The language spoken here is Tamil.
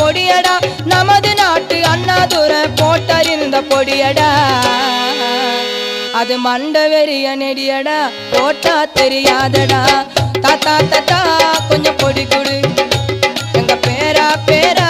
பொடியடா நமது நாட்டு அண்ணாதுரை போட்டறிந்த பொடியடா அது மண்ட வெறிய நெடியடா போட்டா தெரியாதடா தாத்தா தாத்தா கொஞ்சம் பொடி கொடு எங்க பேரா பேரா